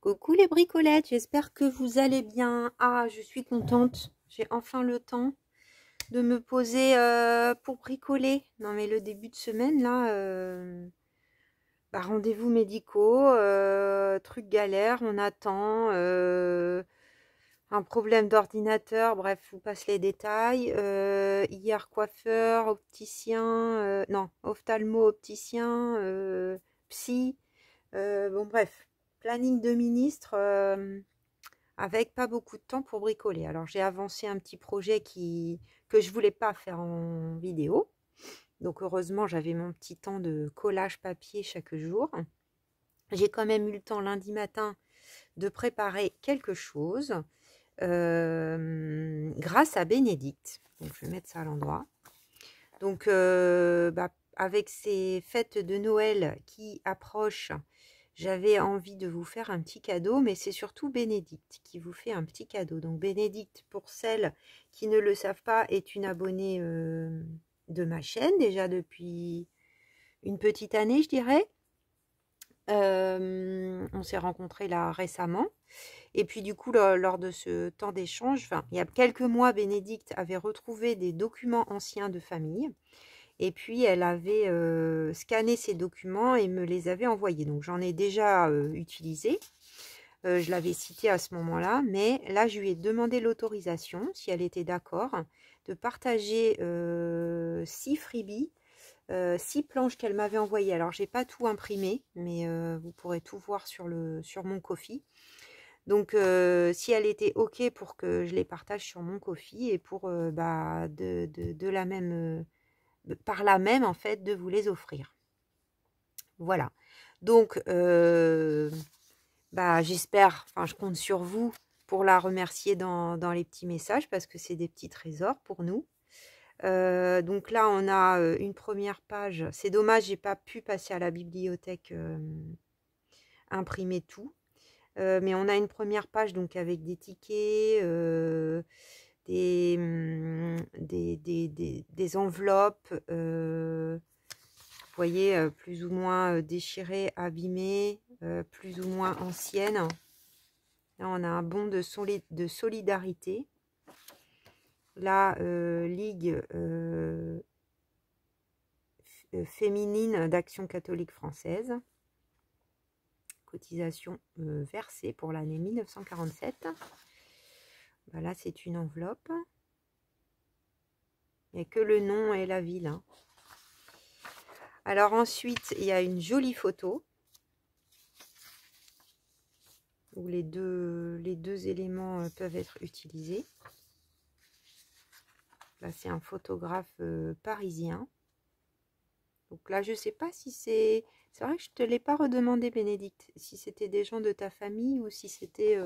Coucou les bricolettes, j'espère que vous allez bien. Ah, je suis contente, j'ai enfin le temps de me poser pour bricoler. Non mais le début de semaine là, rendez-vous médicaux, truc galère, on attend, un problème d'ordinateur, bref, je vous passe les détails. Hier coiffeur, opticien, non, ophtalmo, opticien, psy, bon bref, planning de ministre avec pas beaucoup de temps pour bricoler. Alors j'ai avancé un petit projet que je voulais pas faire en vidéo. Donc heureusement j'avais mon petit temps de collage papier chaque jour. J'ai quand même eu le temps lundi matin de préparer quelque chose grâce à Bénédicte. Donc je vais mettre ça à l'endroit. Donc avec ces fêtes de Noël qui approchent, j'avais envie de vous faire un petit cadeau, mais c'est surtout Bénédicte qui vous fait un petit cadeau. Donc Bénédicte, pour celles qui ne le savent pas, est une abonnée de ma chaîne, déjà depuis une petite année, je dirais. On s'est rencontrés là récemment. Et puis du coup, lors de ce temps d'échange, il y a quelques mois, Bénédicte avait retrouvé des documents anciens de famille. Et puis, elle avait scanné ces documents et me les avait envoyés. Donc, j'en ai déjà utilisé. Je l'avais cité à ce moment-là. Mais là, je lui ai demandé l'autorisation, si elle était d'accord, de partager 6 freebies, 6 planches qu'elle m'avait envoyées. Alors, j'ai pas tout imprimé, mais vous pourrez tout voir sur mon Ko-fi. Donc, si elle était OK pour que je les partage sur mon Ko-fi et pour de la même... par là même, en fait, de vous les offrir. Voilà. Donc, j'espère, je compte sur vous pour la remercier dans les petits messages parce que c'est des petits trésors pour nous. Donc là, on a une première page. C'est dommage, j'ai pas pu passer à la bibliothèque imprimer tout. Mais on a une première page donc avec des tickets, des enveloppes, vous voyez, plus ou moins déchirées, abîmées, plus ou moins anciennes. Là, on a un bon de solidarité. La Ligue féminine d'action catholique française. Cotisation versée pour l'année 1947. Voilà, c'est une enveloppe. Il n'y a que le nom et la ville. Hein. Alors ensuite, il y a une jolie photo où les deux éléments peuvent être utilisés. Là, c'est un photographe parisien. Donc là, je ne sais pas si c'est... C'est vrai que je ne te l'ai pas redemandé, Bénédicte, si c'était des gens de ta famille ou si c'était...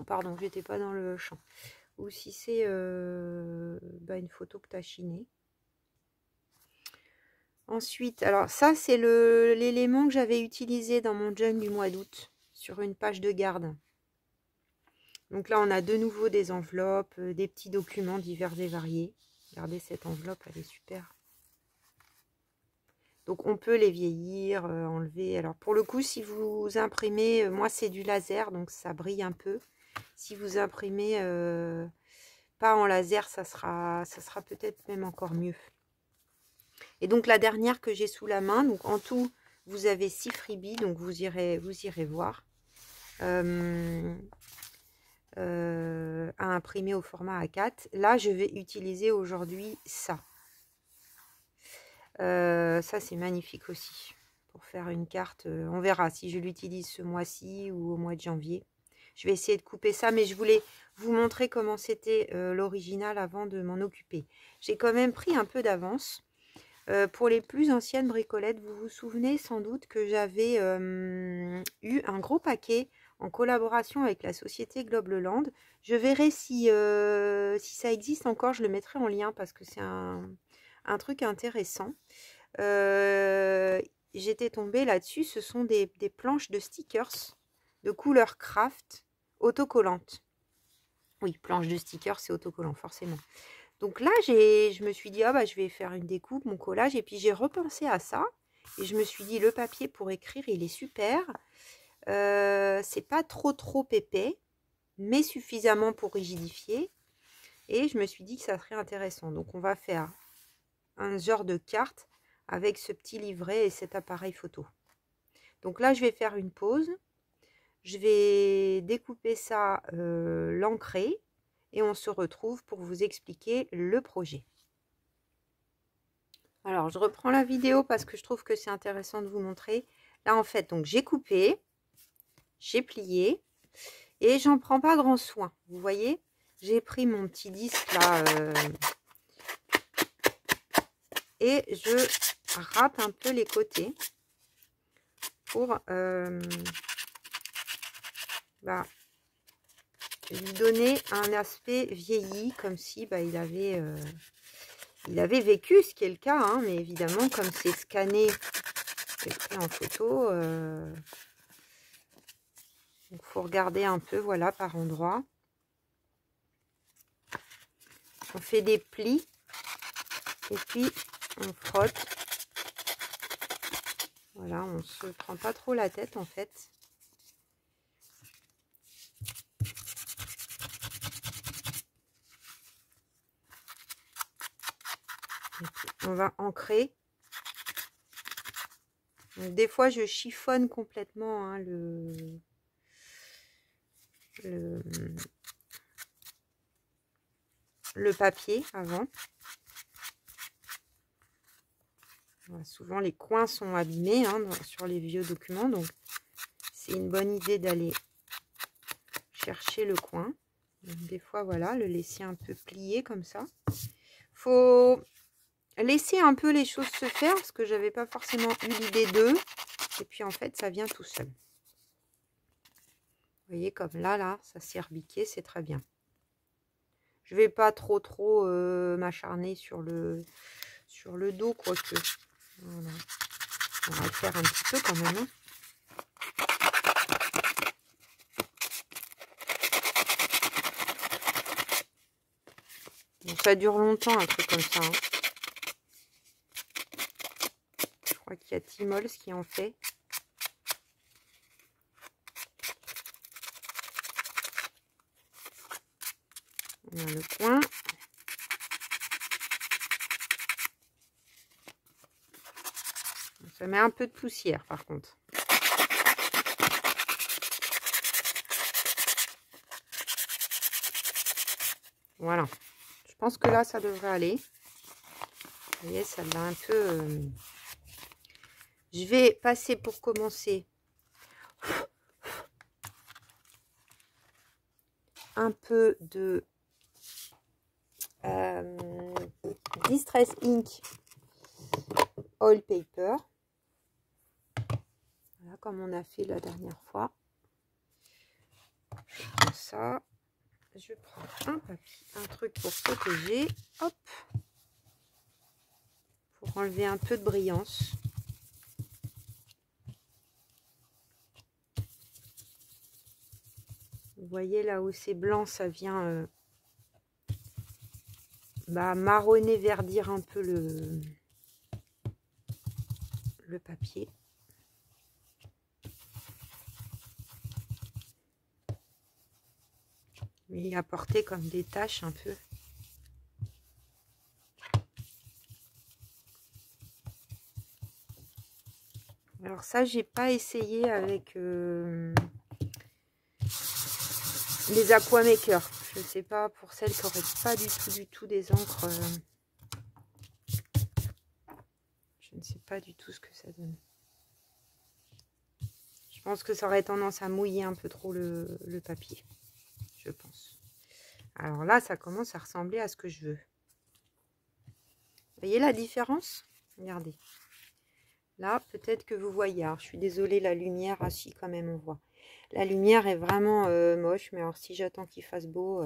Pardon, j'étais pas dans le champ. Ou si c'est une photo que tu as chinée. Ensuite, alors ça, c'est l'élément que j'avais utilisé dans mon journal du mois d'août, sur une page de garde. Donc là, on a de nouveau des enveloppes, des petits documents divers et variés. Regardez cette enveloppe, elle est super. Donc on peut les vieillir, enlever. Alors pour le coup, si vous imprimez, moi c'est du laser, donc ça brille un peu. Si vous imprimez pas en laser, ça sera peut-être même encore mieux. Et donc la dernière que j'ai sous la main, donc en tout, vous avez 6 freebies, donc vous irez voir. À imprimer au format A4. Là, je vais utiliser aujourd'hui ça. Ça, c'est magnifique aussi. Pour faire une carte, on verra si je l'utilise ce mois-ci ou au mois de janvier. Je vais essayer de couper ça, mais je voulais vous montrer comment c'était l'original avant de m'en occuper. J'ai quand même pris un peu d'avance. Pour les plus anciennes bricolettes, vous vous souvenez sans doute que j'avais eu un gros paquet en collaboration avec la société Globeland. Je verrai si ça existe encore, je le mettrai en lien parce que c'est un truc intéressant. J'étais tombée là-dessus, ce sont des planches de stickers de couleur craft autocollantes. Oui, planches de stickers, c'est autocollant, forcément. Donc là, je me suis dit, je vais faire une découpe, mon collage. Et puis, j'ai repensé à ça. Et je me suis dit, le papier pour écrire, il est super. C'est pas trop épais, mais suffisamment pour rigidifier. Et je me suis dit que ça serait intéressant. Donc on va faire un genre de carte avec ce petit livret et cet appareil photo. Donc là, je vais faire une pause. Je vais découper ça, l'ancrer, et on se retrouve pour vous expliquer le projet. Alors, je reprends la vidéo parce que je trouve que c'est intéressant de vous montrer. Là, en fait, donc j'ai coupé, j'ai plié, et j'en prends pas grand soin. Vous voyez, j'ai pris mon petit disque là, et je râpe un peu les côtés pour lui donner un aspect vieilli, comme si il avait vécu, ce qui est le cas, hein, mais évidemment, comme c'est scanné et pris en photo, il faut regarder un peu, voilà, par endroits. On fait des plis et puis on frotte. Voilà, on se prend pas trop la tête en fait. Et puis on va ancrer. Donc, des fois, je chiffonne complètement, hein, le papier avant. Voilà, souvent, les coins sont abîmés, hein, sur les vieux documents. Donc, c'est une bonne idée d'aller chercher le coin. Donc, des fois, voilà, le laisser un peu plié comme ça. Faut laisser un peu les choses se faire parce que j'avais pas forcément eu l'idée d'eux. Et puis, en fait, ça vient tout seul. Vous voyez, comme là, ça s'est rebiqué, c'est très bien. Je vais pas trop m'acharner sur le dos, quoique. Voilà. On va le faire un petit peu quand même. Hein. Bon, ça dure longtemps, un truc comme ça. Hein. Je crois qu'il y a Timols qui en fait. On a le coin. Ça met un peu de poussière par contre. Voilà. Je pense que là, ça devrait aller. Vous voyez, ça l'a un peu... Je vais passer pour commencer un peu de Distress Ink Oil Paper. Voilà, comme on a fait la dernière fois. Comme ça. Je prends un papier, un truc pour protéger. Hop. Pour enlever un peu de brillance. Vous voyez là où c'est blanc, ça vient marronner, verdir un peu le papier. Et apporter comme des taches un peu. Alors ça, j'ai pas essayé avec les Aquamakers. Je sais pas, pour celles qui n'auraient pas du tout des encres. Je ne sais pas du tout ce que ça donne. Je pense que ça aurait tendance à mouiller un peu trop le papier. Je pense. Alors là, ça commence à ressembler à ce que je veux. Vous voyez la différence? Regardez. Là, peut-être que vous voyez. Alors, je suis désolée, la lumière, ah si, quand même, on voit. La lumière est vraiment moche, mais alors si j'attends qu'il fasse beau...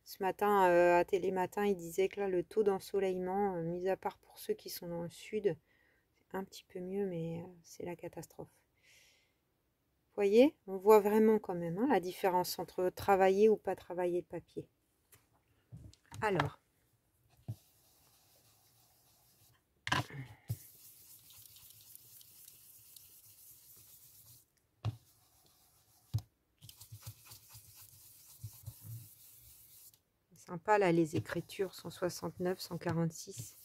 ce matin, à Télématin, il disait que là, le taux d'ensoleillement, mis à part pour ceux qui sont dans le sud, c'est un petit peu mieux, mais c'est la catastrophe. Vous voyez, on voit vraiment quand même, hein, la différence entre travailler ou pas travailler le papier. Alors, sympa là, les écritures 169, 146.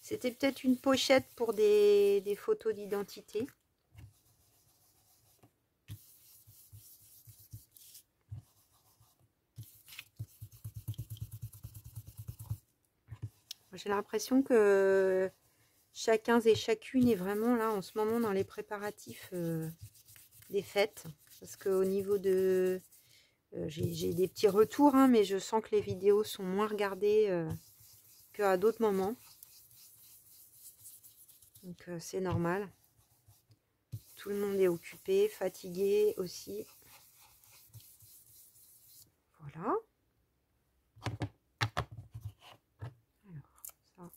C'était peut-être une pochette pour des photos d'identité. J'ai l'impression que chacun et chacune est vraiment là en ce moment dans les préparatifs des fêtes. Parce qu'au niveau de... j'ai des petits retours, hein, mais je sens que les vidéos sont moins regardées qu'à d'autres moments. Donc c'est normal. Tout le monde est occupé, fatigué aussi. Voilà. Alors,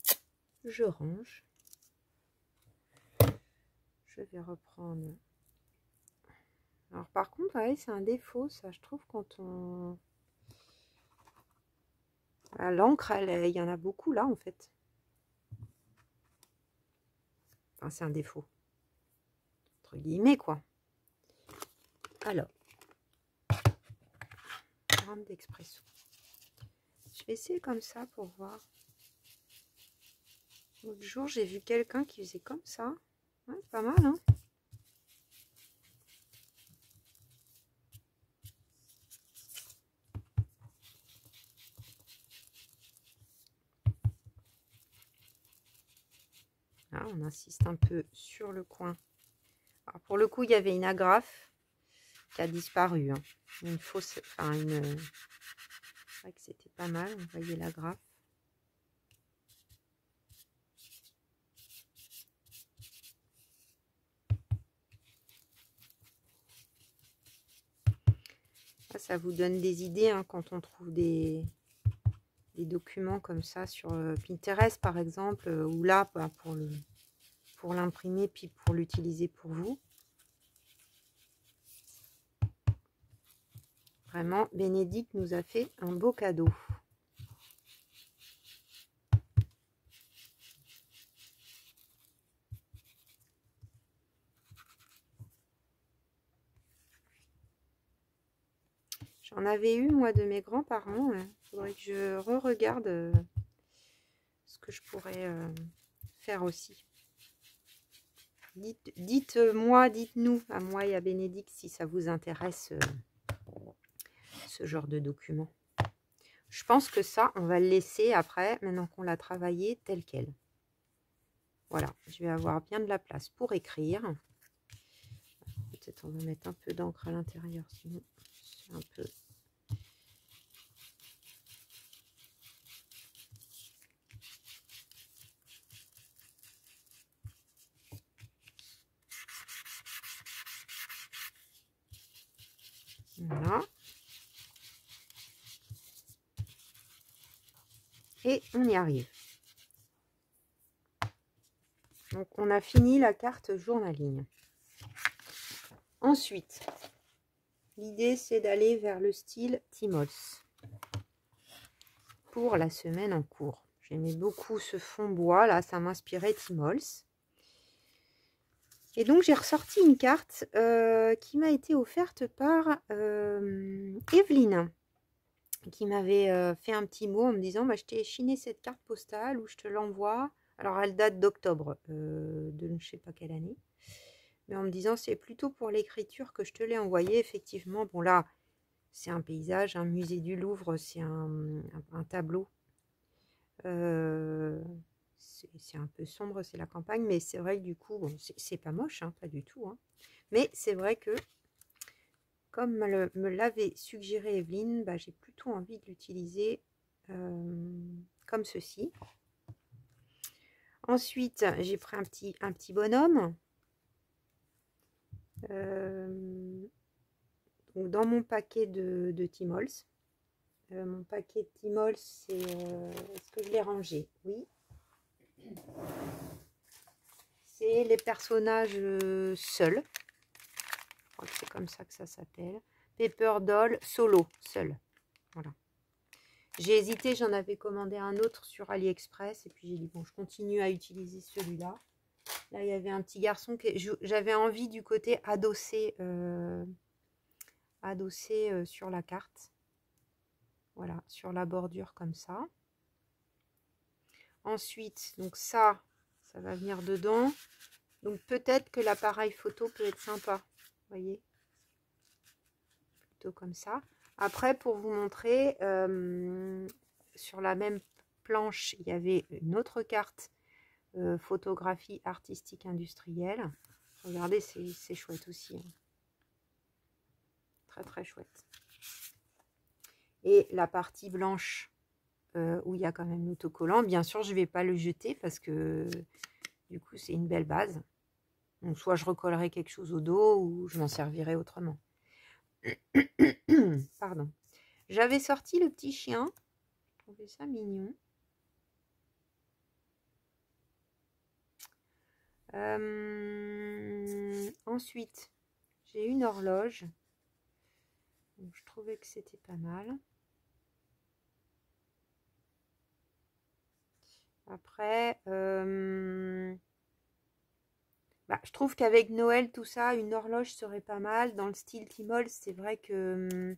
ça, je range. Je vais reprendre. Alors par contre, ouais, c'est un défaut, ça, je trouve, quand on... L'encre, il y en a beaucoup là, en fait. Enfin, c'est un défaut. Entre guillemets, quoi. Alors. Grande d'expresso. Je vais essayer comme ça pour voir. L'autre jour, j'ai vu quelqu'un qui faisait comme ça. Ouais, pas mal, hein? Ah, on insiste un peu sur le coin. Alors, pour le coup, il y avait une agrafe qui a disparu. Hein. Une fausse... Enfin, une... C'est vrai que c'était pas mal. On voyait l'agrafe. Ça vous donne des idées hein, quand on trouve des documents comme ça sur Pinterest par exemple, ou là bah, pour l'imprimer puis pour l'utiliser pour vous. Vraiment, Bénédicte nous a fait un beau cadeau. J'en avais eu, moi, de mes grands-parents. Il faudrait que je re-regarde ce que je pourrais faire aussi. Dites-moi, dites-nous, à moi et à Bénédicte, si ça vous intéresse ce genre de document. Je pense que ça, on va le laisser après, maintenant qu'on l'a travaillé tel quel. Voilà, je vais avoir bien de la place pour écrire. Peut-être on va mettre un peu d'encre à l'intérieur, sinon c'est un peu... Voilà. Et on y arrive. Donc, on a fini la carte journaling. Ensuite, l'idée, c'est d'aller vers le style Timols pour la semaine en cours. J'aimais beaucoup ce fond bois, là, ça m'inspirait Timols. Et donc, j'ai ressorti une carte qui m'a été offerte par Evelyne, qui m'avait fait un petit mot en me disant bah, je t'ai chiné cette carte postale ou je te l'envoie. Alors, elle date d'octobre de je ne sais pas quelle année. Mais en me disant c'est plutôt pour l'écriture que je te l'ai envoyé. Effectivement, bon là, c'est un paysage, un musée du Louvre, c'est un tableau. C'est un peu sombre, c'est la campagne, mais c'est vrai que du coup, bon, c'est pas moche, hein, pas du tout. Hein. Mais c'est vrai que, comme me l'avait suggéré Evelyne, bah, j'ai plutôt envie de l'utiliser comme ceci. Ensuite, j'ai pris un petit bonhomme. Donc dans mon paquet de Timols. Mon paquet de Timols, c'est... Est-ce que je l'ai rangé? Oui. C'est les personnages seuls. Je crois que c'est comme ça que ça s'appelle. Paper Doll solo, seul. Voilà. J'ai hésité, j'en avais commandé un autre sur AliExpress. Et puis j'ai dit, bon, je continue à utiliser celui-là. Là, il y avait un petit garçon que j'avais envie du côté adossé sur la carte. Voilà, sur la bordure comme ça. Ensuite, donc ça va venir dedans. Donc peut-être que l'appareil photo peut être sympa. Vous voyez? Plutôt comme ça. Après, pour vous montrer, sur la même planche, il y avait une autre carte photographie artistique industrielle. Regardez, c'est chouette aussi. Hein. Très très chouette. Et la partie blanche où il y a quand même l'autocollant, bien sûr, je ne vais pas le jeter parce que du coup, c'est une belle base. Donc, soit je recollerai quelque chose au dos ou je m'en servirai autrement. Pardon. J'avais sorti le petit chien. Je trouvais ça mignon. Ensuite, j'ai une horloge. Donc, je trouvais que c'était pas mal. Après, je trouve qu'avec Noël, tout ça, une horloge serait pas mal. Dans le style Tmall, c'est vrai que,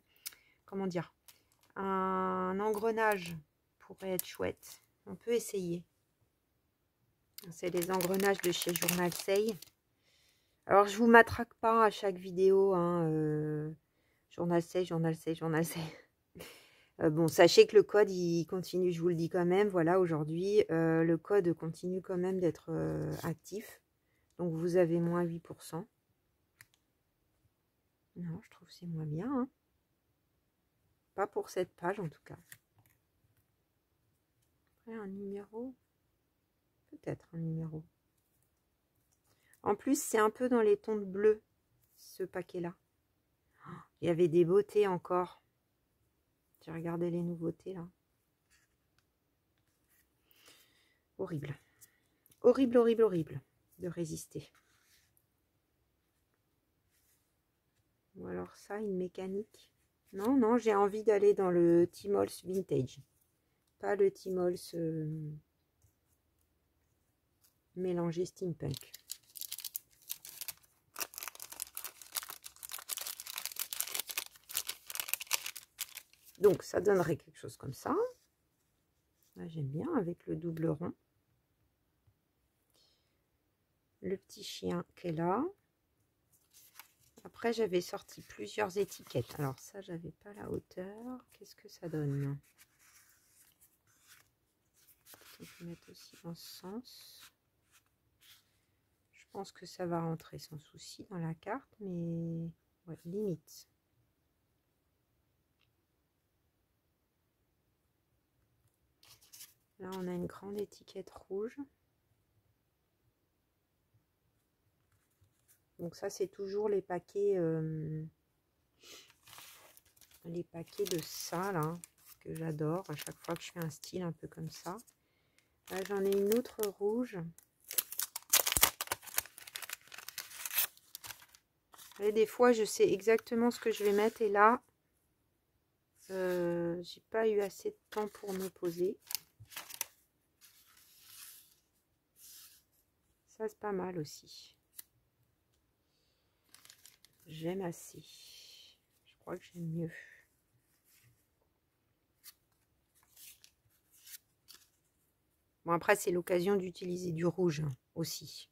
comment dire, un engrenage pourrait être chouette. On peut essayer. C'est les engrenages de chez Journal Say. Alors, je vous matraque pas à chaque vidéo. Hein, Journal Say, Journal Say, Journal Say. Bon, sachez que le code, il continue, je vous le dis quand même. Voilà, aujourd'hui, le code continue quand même d'être actif. Donc, vous avez moins 8%. Non, je trouve que c'est moins bien. Hein. Pas pour cette page, en tout cas. Après, un numéro. Peut-être un numéro. En plus, c'est un peu dans les tons de bleu, ce paquet-là. Il y avait des beautés encore. J'ai regardé les nouveautés, là. Horrible. Horrible, horrible, horrible de résister. Ou alors ça, une mécanique. Non, non, j'ai envie d'aller dans le Tmall Vintage. Pas le Tmall mélangé steampunk. Donc, ça donnerait quelque chose comme ça. J'aime bien avec le double rond. Le petit chien qui est là. Après, j'avais sorti plusieurs étiquettes. Alors ça, j'avais pas la hauteur. Qu'est-ce que ça donne? On peut mettre aussi dans ce sens. Je pense que ça va rentrer sans souci dans la carte, mais ouais, limite. Là, on a une grande étiquette rouge. Donc ça, c'est toujours les paquets de ça, là, que j'adore. À chaque fois que je fais un style un peu comme ça. Là, j'en ai une autre rouge. Et des fois, je sais exactement ce que je vais mettre. Et là, j'ai pas eu assez de temps pour me poser. Ça, c'est pas mal aussi. J'aime assez. Je crois que j'aime mieux. Bon, après, c'est l'occasion d'utiliser du rouge hein, aussi.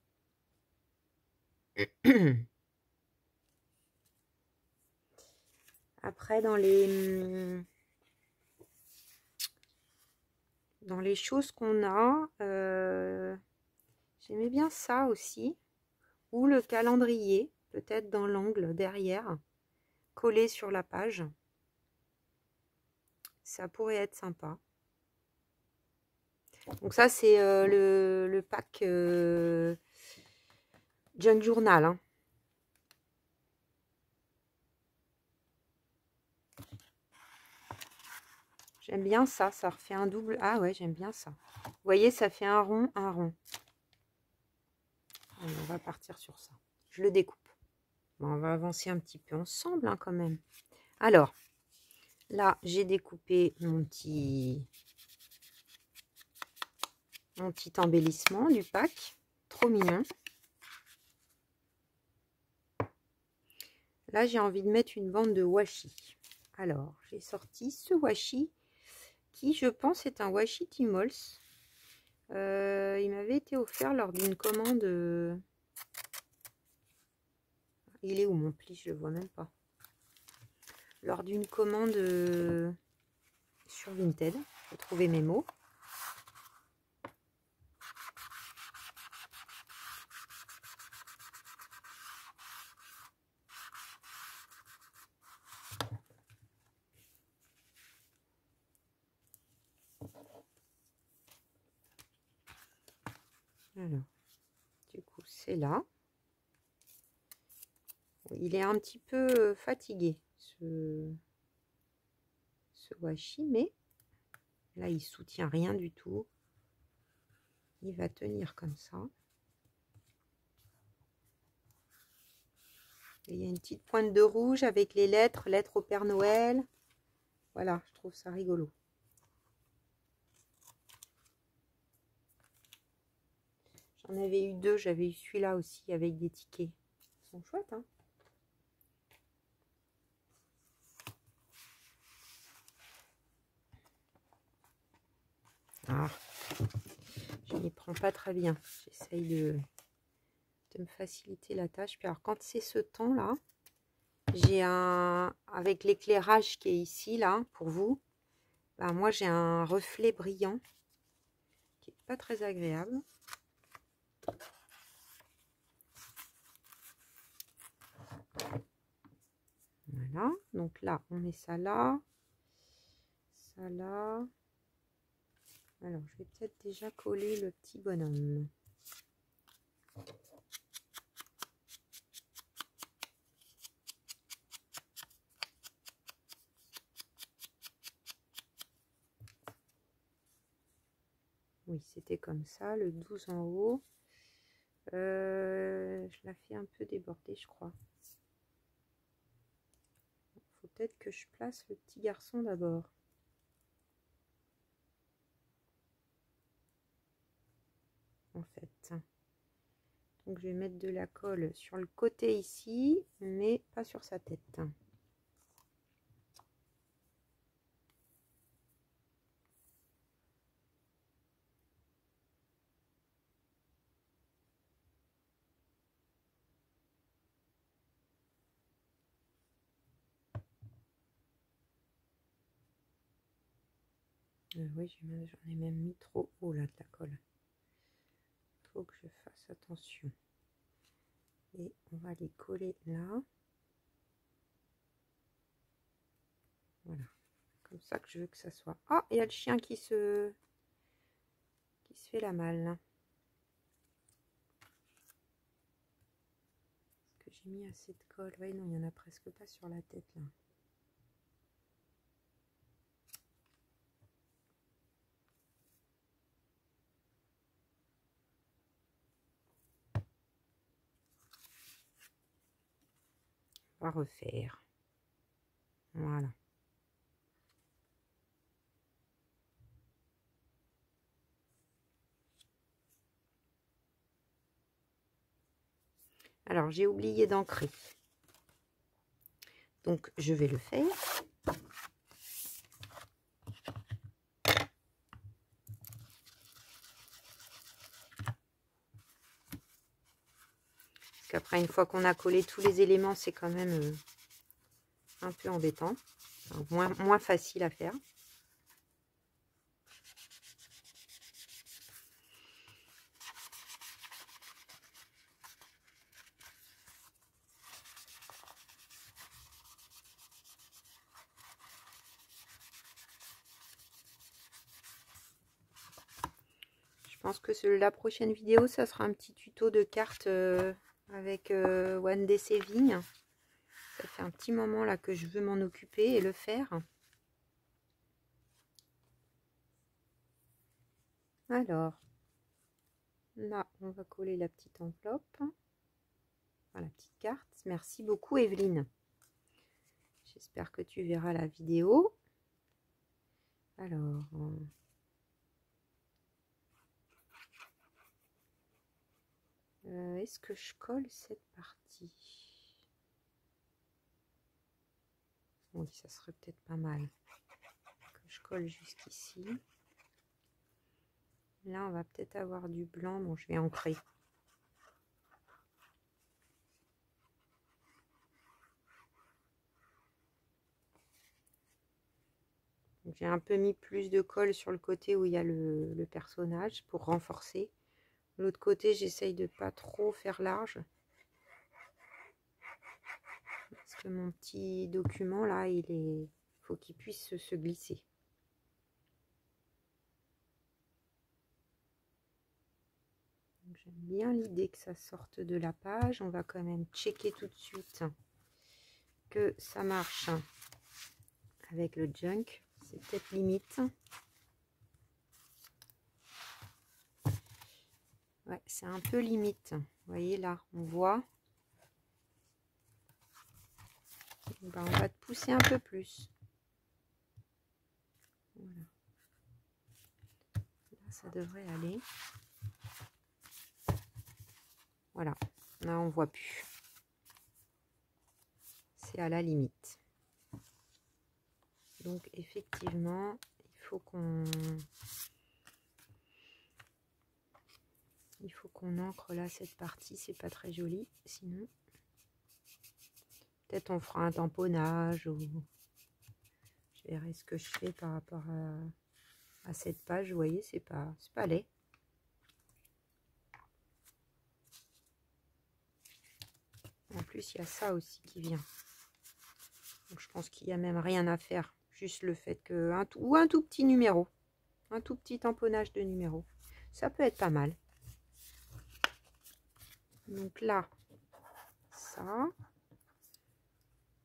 Après, dans les choses qu'on a, j'aimais bien ça aussi. Ou le calendrier, peut-être dans l'angle derrière, collé sur la page. Ça pourrait être sympa. Donc ça, c'est le pack Junk Journal. Hein. J'aime bien ça, ça refait un double. Ah ouais, j'aime bien ça. Vous voyez, ça fait un rond, un rond. Allez, on va partir sur ça. Je le découpe. Bon, on va avancer un petit peu ensemble hein, quand même. Alors, là, j'ai découpé mon petit embellissement du pack. Trop mignon. Là, j'ai envie de mettre une bande de washi. Alors, j'ai sorti ce washi qui, je pense, est un washi Timols. Il m'avait été offert lors d'une commande. Il est où mon pli? Je le vois même pas. Lors d'une commande sur Vinted. J'ai trouvé mes mots. Alors, du coup, c'est là. Il est un petit peu fatigué, ce washi, mais là, il soutient rien du tout. Il va tenir comme ça. Et il y a une petite pointe de rouge avec les lettres au Père Noël. Voilà, je trouve ça rigolo. J'en avais eu deux, j'avais eu celui-là aussi avec des tickets. Ils sont chouettes, hein. Ah, je n'y prends pas très bien. J'essaye de me faciliter la tâche. Puis alors, quand c'est ce temps-là, j'ai avec l'éclairage qui est ici, là, pour vous, ben moi j'ai un reflet brillant qui n'est pas très agréable. Voilà, donc là, on met ça là, ça là. Alors, je vais peut-être déjà coller le petit bonhomme. Oui, c'était comme ça, le 12 en haut. Je la fais un peu déborder, je crois. Il faut peut-être que je place le petit garçon d'abord. En fait. Donc, je vais mettre de la colle sur le côté ici, mais pas sur sa tête. Oui, j'en ai même mis trop haut là de la colle. Il faut que je fasse attention. Et on va les coller là. Voilà. Comme ça que je veux que ça soit. Ah, il y a le chien qui se fait la malle. Est-ce que j'ai mis assez de colle? Oui, non, il n'y en a presque pas sur la tête là. On va refaire. Voilà. Alors, j'ai oublié d'ancrer. Donc, je vais le faire. Parce qu'après, une fois qu'on a collé tous les éléments, c'est quand même un peu embêtant. Enfin, moins facile à faire. Je pense que la prochaine vidéo, ça sera un petit tuto de cartes avec One Day Saving. Ça fait un petit moment là que je veux m'en occuper et le faire. Alors, là, on va coller la petite enveloppe. Voilà, la petite carte. Merci beaucoup, Evelyne. J'espère que tu verras la vidéo. Alors... est-ce que je colle cette partie? bon, ça serait peut-être pas mal que je colle jusqu'ici. Là, on va peut-être avoir du blanc. Bon, je vais ancrer. J'ai un peu mis plus de colle sur le côté où il y a le personnage pour renforcer. L'autre côté, j'essaye de pas trop faire large. Parce que mon petit document là, faut qu'il puisse se glisser. J'aime bien l'idée que ça sorte de la page. On va quand même checker tout de suite que ça marche avec le junk. C'est peut-être limite. Ouais, c'est un peu limite. Vous voyez là, on voit. Ben, on va te pousser un peu plus. Voilà. Là, ça devrait aller. Voilà. Là, on voit plus. C'est à la limite. Donc, effectivement, il faut qu'on encre là cette partie. C'est pas très joli, sinon. Peut-être on fera un tamponnage ou je verrai ce que je fais par rapport à cette page. Vous voyez, c'est pas laid. En plus, il y a ça aussi qui vient. Donc, je pense qu'il n'y a même rien à faire. Juste le fait que... ou un tout petit numéro. Un tout petit tamponnage de numéro. Ça peut être pas mal. Donc là, ça.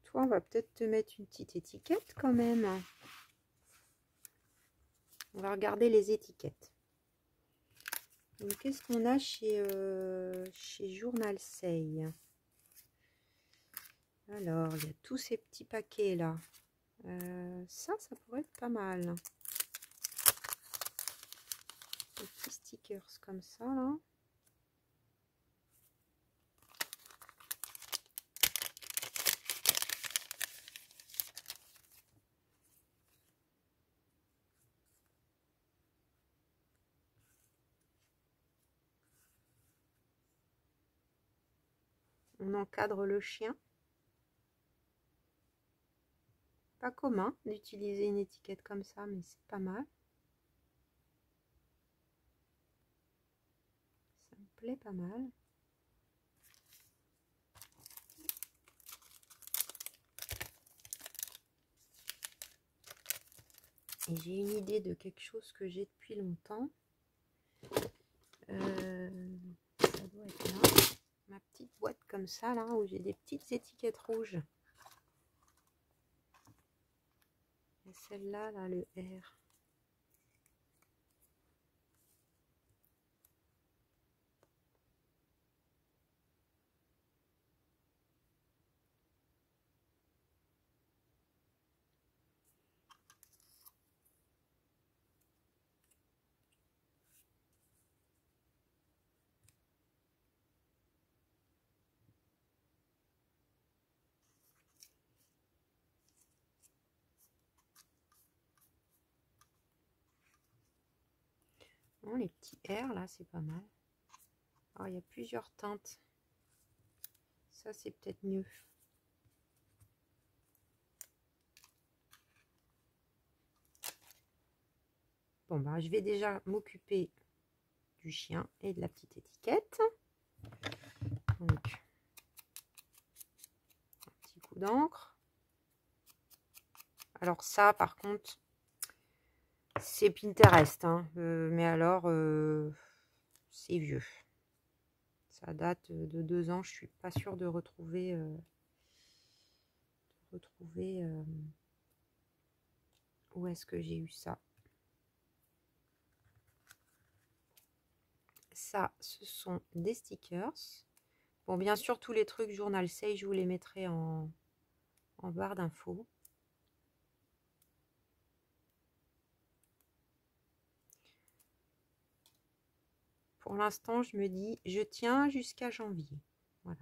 Toi, on va peut-être te mettre une petite étiquette quand même. On va regarder les étiquettes. Donc, qu'est-ce qu'on a chez Journal Say? Alors, il y a tous ces petits paquets là. Ça pourrait être pas mal. Des petits stickers comme ça là. On encadre le chien. Pas commun d'utiliser une étiquette comme ça, mais c'est pas mal. Ça me plaît pas mal. Et j'ai une idée de quelque chose que j'ai depuis longtemps. Ça doit être là. Ma petite boîte comme ça, là, où j'ai des petites étiquettes rouges. Et celle-là, là, le R. Bon, les petits R, là, c'est pas mal. Alors, il y a plusieurs teintes. Ça, c'est peut-être mieux. Bon, bah, je vais déjà m'occuper du chien et de la petite étiquette. Donc, un petit coup d'encre. Alors ça, par contre, c'est Pinterest. Hein. Mais alors, c'est vieux. Ça date de 2 ans. Je suis pas sûre de retrouver... où est-ce que j'ai eu ça. Ça, ce sont des stickers. Bon, bien sûr, tous les trucs Journal Say, je vous les mettrai en barre d'infos. Pour l'instant, je me dis, je tiens jusqu'à janvier. Voilà.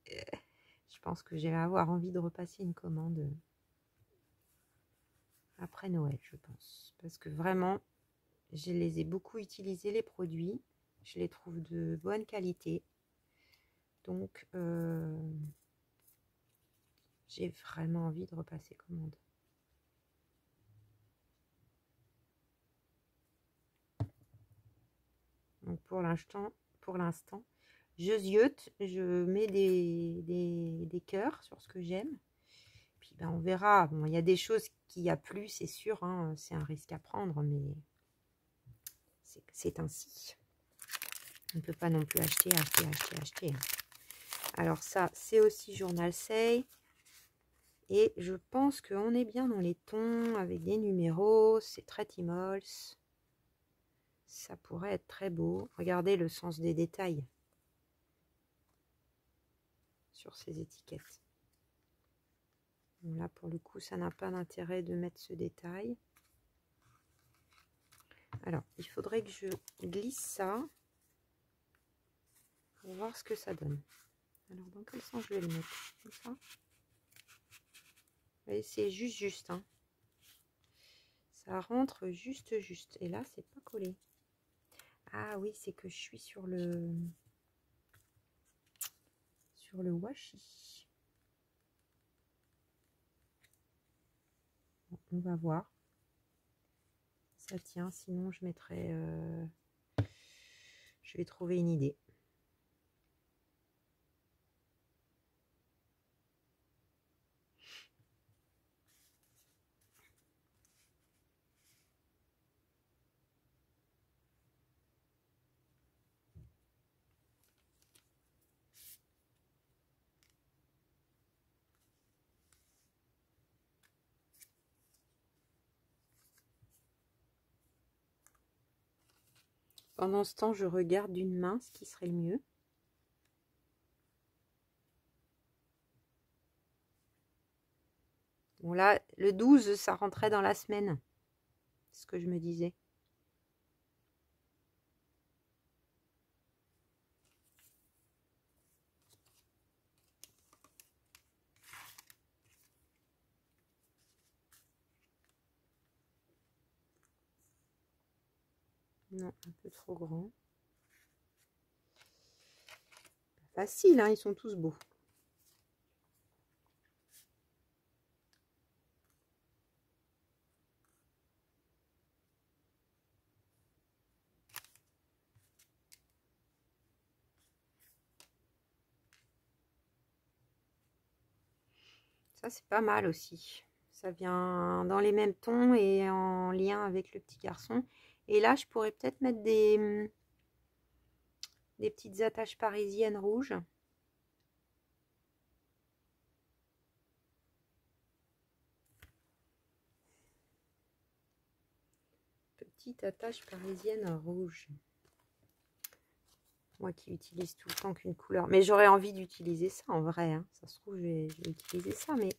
Je pense que je vais avoir envie de repasser une commande après Noël, je pense. Parce que vraiment, je les ai beaucoup utilisés, les produits. Je les trouve de bonne qualité. Donc, j'ai vraiment envie de repasser commande. Donc, pour l'instant, je ziote, je mets des cœurs sur ce que j'aime. Puis, ben, on verra. Bon, il y a des choses qu'il y a plus, c'est sûr. Hein, c'est un risque à prendre, mais c'est ainsi. On ne peut pas non plus acheter. Alors ça, c'est aussi Journal Say. Et je pense qu'on est bien dans les tons avec des numéros. C'est très Timols. Ça pourrait être très beau. Regardez le sens des détails sur ces étiquettes. Donc là, pour le coup, ça n'a pas d'intérêt de mettre ce détail. Alors, il faudrait que je glisse ça pour voir ce que ça donne. Alors, dans quel sens je vais le mettre? Comme ça. Vous voyez, c'est juste. Hein. Ça rentre juste. Et là, c'est pas collé. Ah oui, c'est que je suis sur le washi. Bon, on va voir. Ça tient, sinon je mettrai... je vais trouver une idée. Pendant ce temps, je regarde d'une main ce qui serait le mieux. Bon là, le 12, ça rentrait dans la semaine. C'est ce que je me disais. Non, un peu trop grand. Facile, hein, ils sont tous beaux. Ça, c'est pas mal aussi. Ça vient dans les mêmes tons et en lien avec le petit garçon. Et là, je pourrais peut-être mettre des petites attaches parisiennes rouges. Petite attache parisienne rouge. Moi qui utilise tout le temps qu'une couleur. Mais j'aurais envie d'utiliser ça en vrai. Hein. Ça se trouve, je vais utiliser ça. Mais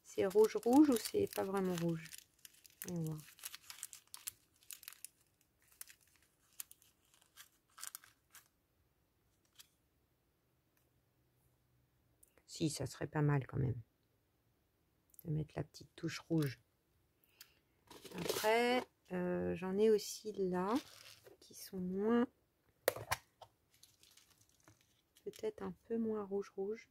c'est rouge ou c'est pas vraiment rouge? On va voir. Si, ça serait pas mal quand même. De mettre la petite touche rouge. Après, j'en ai aussi là qui sont moins... Peut-être un peu moins rouge.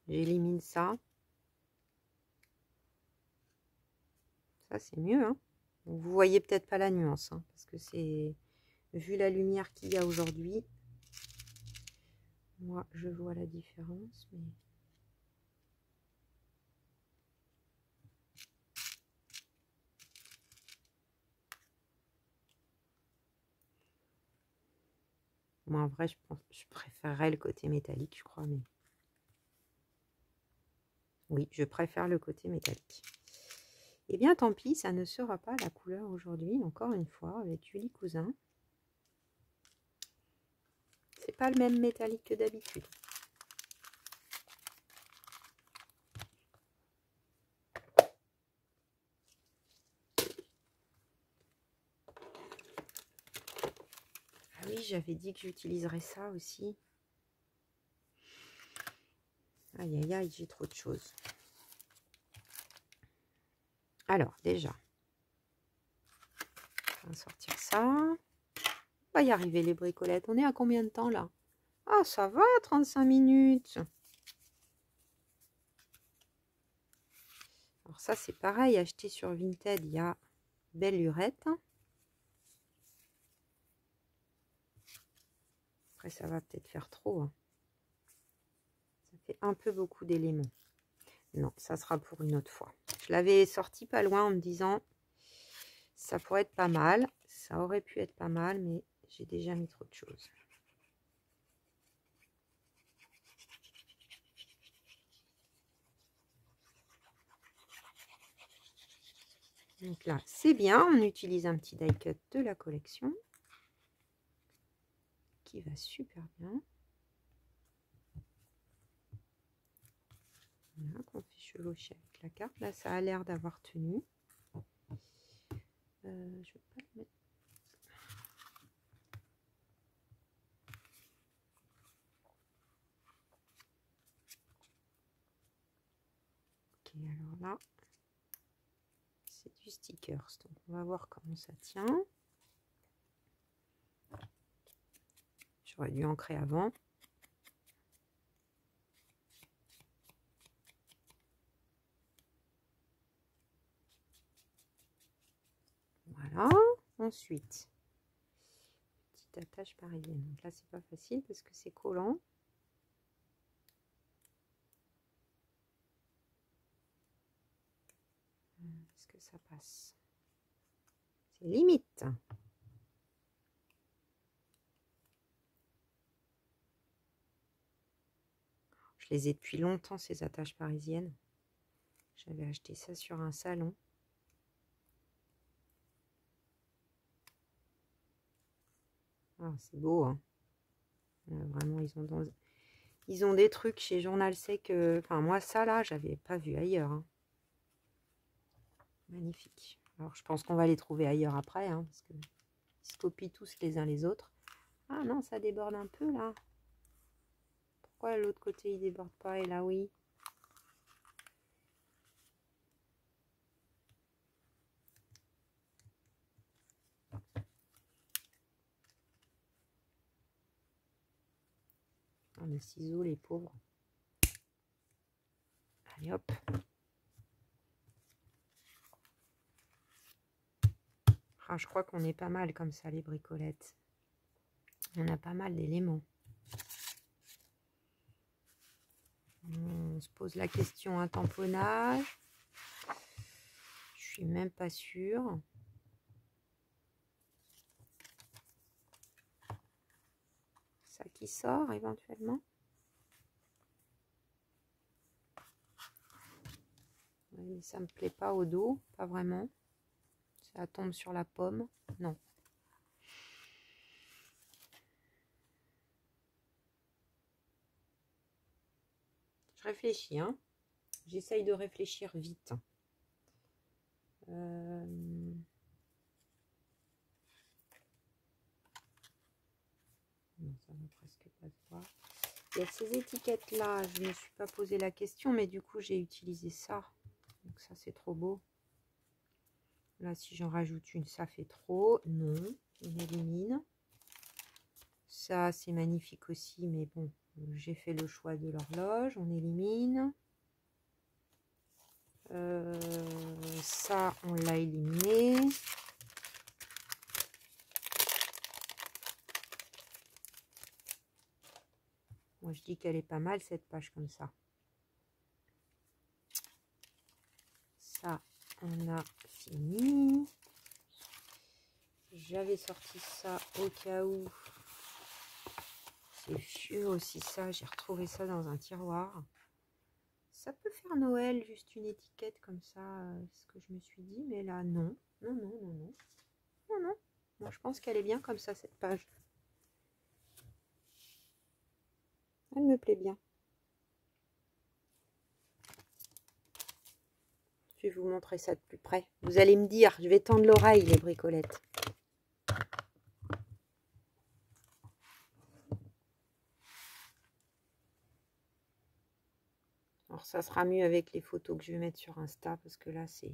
J'élimine ça. Ça, c'est mieux. Hein. Donc, vous voyez peut-être pas la nuance. Hein, parce que c'est... Vu la lumière qu'il y a aujourd'hui, moi, je vois la différence. Mais... Moi, en vrai, je préférerais le côté métallique, je crois. Mais Oui, je préfère le côté métallique. Eh bien, tant pis, ça ne sera pas la couleur aujourd'hui, encore une fois, avec Julie Cousin. C'est pas le même métallique que d'habitude. Ah oui, j'avais dit que j'utiliserais ça aussi. Aïe, aïe, aïe, j'ai trop de choses. Alors, déjà, on va sortir ça. On va y arriver, les bricolettes. On est à combien de temps, là? Ah, ça va, 35 minutes. Alors ça, c'est pareil, acheté sur Vinted, il y a belle lurette. Après, ça va peut-être faire trop. Hein. Ça fait un peu beaucoup d'éléments. Non, ça sera pour une autre fois. Je l'avais sorti pas loin en me disant, ça pourrait être pas mal. Ça aurait pu être pas mal, mais j'ai déjà mis trop de choses. Donc là, c'est bien. On utilise un petit die cut de la collection qui va super bien. Voilà, qu'on fait chevaucher avec la carte. Là, ça a l'air d'avoir tenu. Je vais pas le mettre. Ok, alors là, c'est du stickers. Donc, on va voir comment ça tient. J'aurais dû ancrer avant. Voilà. Ensuite, petite attache parisienne. Donc là, c'est pas facile parce que c'est collant. Est-ce que ça passe? C'est limite. Je les ai depuis longtemps, ces attaches parisiennes. J'avais acheté ça sur un salon. Ah, c'est beau, hein. Vraiment, ils ont des trucs chez Journal Sec. Enfin, moi, ça, là, j'avais pas vu ailleurs. Hein. Magnifique. Alors, je pense qu'on va les trouver ailleurs après, hein, parce qu'ils se copient tous les uns les autres. Ah non, ça déborde un peu, là. Pourquoi l'autre côté, il déborde pas et là, oui? Ah, les ciseaux, les pauvres. Allez, hop. Ah, je crois qu'on est pas mal comme ça, les bricolettes. On a pas mal d'éléments. On se pose la question un tamponnage. Je suis même pas sûre. Ça qui sort éventuellement. Ouais, mais ça me plaît pas au dos, pas vraiment. Ça tombe sur la pomme. Non. Je réfléchis, hein. J'essaye de réfléchir vite. Non, ça va presque pas se voir. Il y a ces étiquettes là, je ne me suis pas posé la question, mais du coup j'ai utilisé ça. Donc ça c'est trop beau. Là si j'en rajoute une, ça fait trop. Non, on élimine. Ça c'est magnifique aussi, mais bon, j'ai fait le choix de l'horloge, on élimine. Ça on l'a éliminé. Moi je dis qu'elle est pas mal cette page comme ça. Ça on a fini. J'avais sorti ça au cas où. C'est vieux aussi ça. J'ai retrouvé ça dans un tiroir. ça peut faire Noël, juste une étiquette comme ça, ce que je me suis dit, mais là, non. Non, non, non, non. Non, non. Moi, je pense qu'elle est bien comme ça, cette page. Elle me plaît bien. Je vais vous montrer ça de plus près. Vous allez me dire, je vais tendre l'oreille, les bricolettes. Alors, ça sera mieux avec les photos que je vais mettre sur Insta, parce que là, c'est...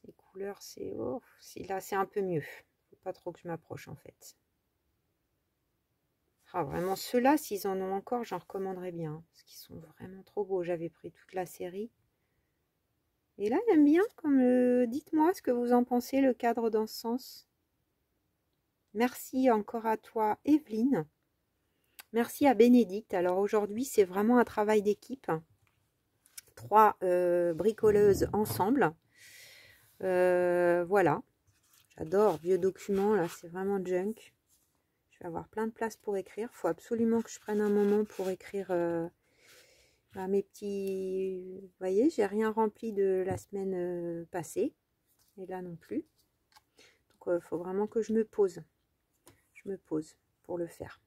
Ces couleurs, c'est... Oh, si, là, c'est un peu mieux. Faut pas trop que je m'approche, en fait. Ah, vraiment, ceux-là, s'ils en ont encore, j'en recommanderais bien. Hein, parce qu'ils sont vraiment trop beaux. J'avais pris toute la série. Et là, j'aime bien, comme dites-moi ce que vous en pensez, le cadre dans ce sens. Merci encore à toi, Evelyne. Merci à Bénédicte. Alors aujourd'hui, c'est vraiment un travail d'équipe. 3 bricoleuses ensemble. Voilà. J'adore vieux documents, là, c'est vraiment junk. Je vais avoir plein de place pour écrire. Il faut absolument que je prenne un moment pour écrire mes petits... Vous voyez, j'ai rien rempli de la semaine passée. Et là non plus. Donc, il faut vraiment que je me pose. Je me pose pour le faire.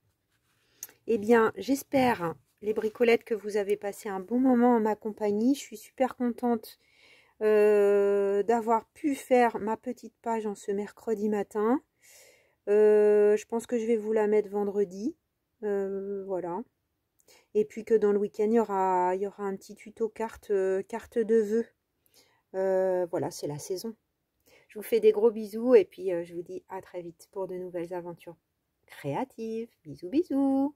Eh bien, j'espère, les bricolettes, que vous avez passé un bon moment en ma compagnie. Je suis super contente d'avoir pu faire ma petite page en ce mercredi matin. Je pense que je vais vous la mettre vendredi. Voilà. Et puis que dans le week-end, il y aura un petit tuto carte de vœux. Voilà, c'est la saison. Je vous fais des gros bisous et puis je vous dis à très vite pour de nouvelles aventures créatives. Bisous, bisous.